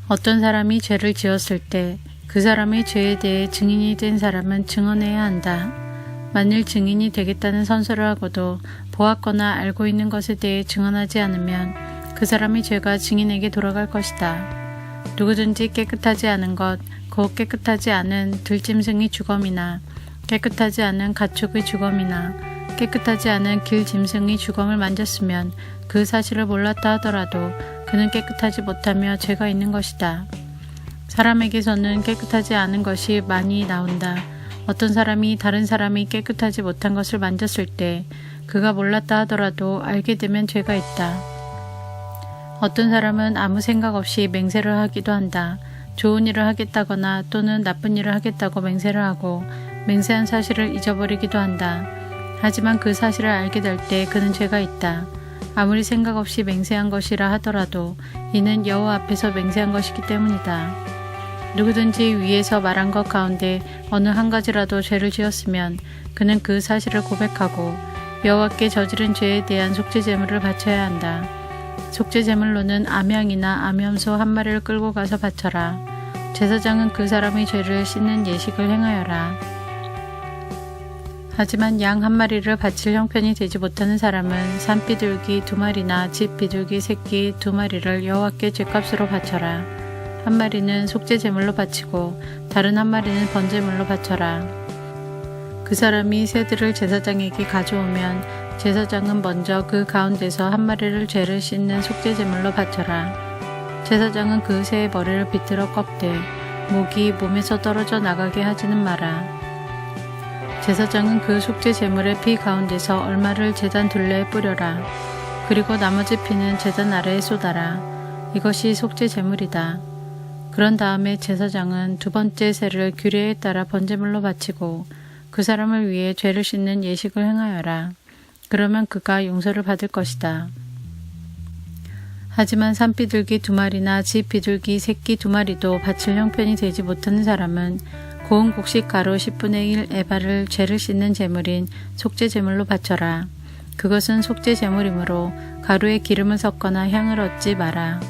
어떤 사람이 죄를 지었을 때 그 사람의 죄에 대해 증인이 된 사람은 증언해야 한다. 만일 증인이 되겠다는 선서를 하고도 보았거나 알고 있는 것에 대해 증언하지 않으면 그 사람의 죄가 증인에게 돌아갈 것이다. 누구든지 깨끗하지 않은 것, 곧 깨끗하지 않은 들짐승의 주검이나 깨끗하지 않은 가축의 주검이나 깨끗하지 않은 길짐승의 주검을 만졌으면 그 사실을 몰랐다 하더라도 그는 깨끗하지 못하며 죄가 있는 것이다. 사람에게서는 깨끗하지 않은 것이 많이 나온다. 어떤 사람이 다른 사람이 깨끗하지 못한 것을 만졌을 때 그가 몰랐다 하더라도 알게 되면 죄가 있다. 어떤 사람은 아무 생각 없이 맹세를 하기도 한다. 좋은 일을 하겠다거나 또는 나쁜 일을 하겠다고 맹세를 하고 맹세한 사실을 잊어버리기도 한다. 하지만 그 사실을 알게 될 때 그는 죄가 있다. 아무리 생각 없이 맹세한 것이라 하더라도 이는 여호와 앞에서 맹세한 것이기 때문이다. 누구든지 위에서 말한 것 가운데 어느 한 가지라도 죄를 지었으면 그는 그 사실을 고백하고 여호와께 저지른 죄에 대한 속죄 제물을 바쳐야 한다. 속죄 제물로는 암양이나 암염소 한 마리를 끌고 가서 바쳐라. 제사장은 그 사람의 죄를 씻는 예식을 행하여라. 하지만 양 한 마리를 바칠 형편이 되지 못하는 사람은 산비둘기 2마리나 집 비둘기 새끼 2마리를 여호와께 죄값으로 바쳐라. 한 마리는 속죄 제물로 바치고 다른 한 마리는 번제물로 바쳐라. 그 사람이 새들을 제사장에게 가져오면 제사장은 먼저 그 가운데서 한 마리를 죄를 씻는 속죄 제물로 바쳐라. 제사장은 그 새의 머리를 비틀어 꺾되 목이 몸에서 떨어져 나가게 하지는 마라. 제사장은 그 속죄 제물의 피 가운데서 얼마를 제단 둘레에 뿌려라. 그리고 나머지 피는 제단 아래에 쏟아라. 이것이 속죄 제물이다. 그런 다음에 제사장은 두 번째 새를 규례에 따라 번제물로 바치고 그 사람을 위해 죄를 씻는 예식을 행하여라. 그러면 그가 용서를 받을 것이다. 하지만 산비둘기 2마리나 집 비둘기 새끼 2마리도 바칠 형편이 되지 못하는 사람은 고운 곡식 가루 10분의 1 에바를 죄를 씻는 제물인 속죄 제물로 바쳐라. 그것은 속죄 제물이므로 가루에 기름을 섞거나 향을 얻지 마라.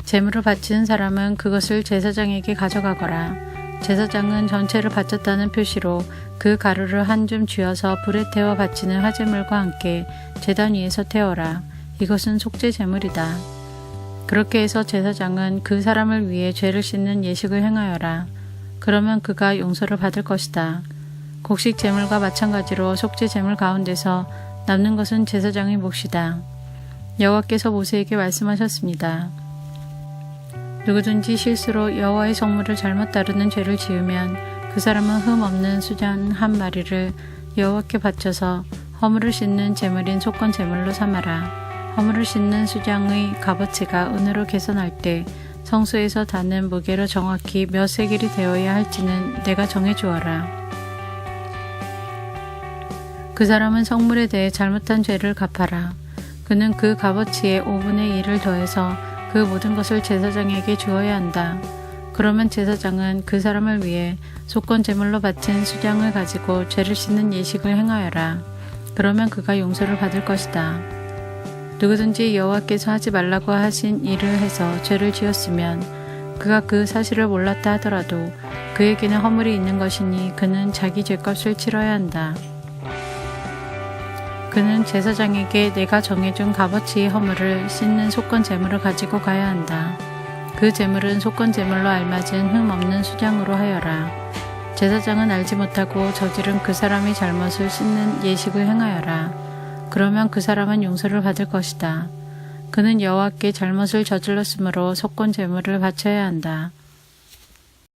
제물을 바치는 사람은 그것을 제사장에게 가져가거라. 제사장은 전체를 바쳤다는 표시로 그 가루를 한 줌 쥐어서 불에 태워 바치는 화제물과 함께 제단 위에서 태워라. 이것은 속죄 제물이다. 그렇게 해서 제사장은 그 사람을 위해 죄를 씻는 예식을 행하여라. 그러면 그가 용서를 받을 것이다. 곡식 제물과 마찬가지로 속죄 제물 가운데서 남는 것은 제사장의 몫이다. 여호와께서 모세에게 말씀하셨습니다. 누구든지 실수로 여호와의 성물을 잘못 다루는 죄를 지으면 그 사람은 흠 없는 수잔 한 마리를 여호와께 바쳐서 허물을 씻는 제물인 속건 제물로 삼아라. 허물을 씻는 수장의 값어치가 은으로 계산할 때 성소에서 다는 무게로 정확히 몇 세겔이 되어야 할지는 내가 정해 주어라. 그 사람은 성물에 대해 잘못한 죄를 갚아라. 그는 그 값어치의 5분의 1을 더해서 그 모든 것을 제사장에게 주어야 한다. 그러면 제사장은 그 사람을 위해 속건 제물로 바친 수장을 가지고 죄를 씻는 예식을 행하여라. 그러면 그가 용서를 받을 것이다. 누구든지 여호와께서 하지 말라고 하신 일을 해서 죄를 지었으면 그가 그 사실을 몰랐다 하더라도 그에게는 허물이 있는 것이니 그는 자기 죄값을 치러야 한다. 그는 제사장에게 내가 정해준 값어치의 허물을 씻는 속건 제물을 가지고 가야 한다. 그 제물은 속건 제물로 알맞은 흠 없는 수장으로 하여라. 제사장은 알지 못하고 저지른 그 사람의 잘못을 씻는 예식을 행하여라. 그러면 그 사람은 용서를 받을 것이다. 그는 여호와께 잘못을 저질렀으므로 속건 제물을 바쳐야 한다.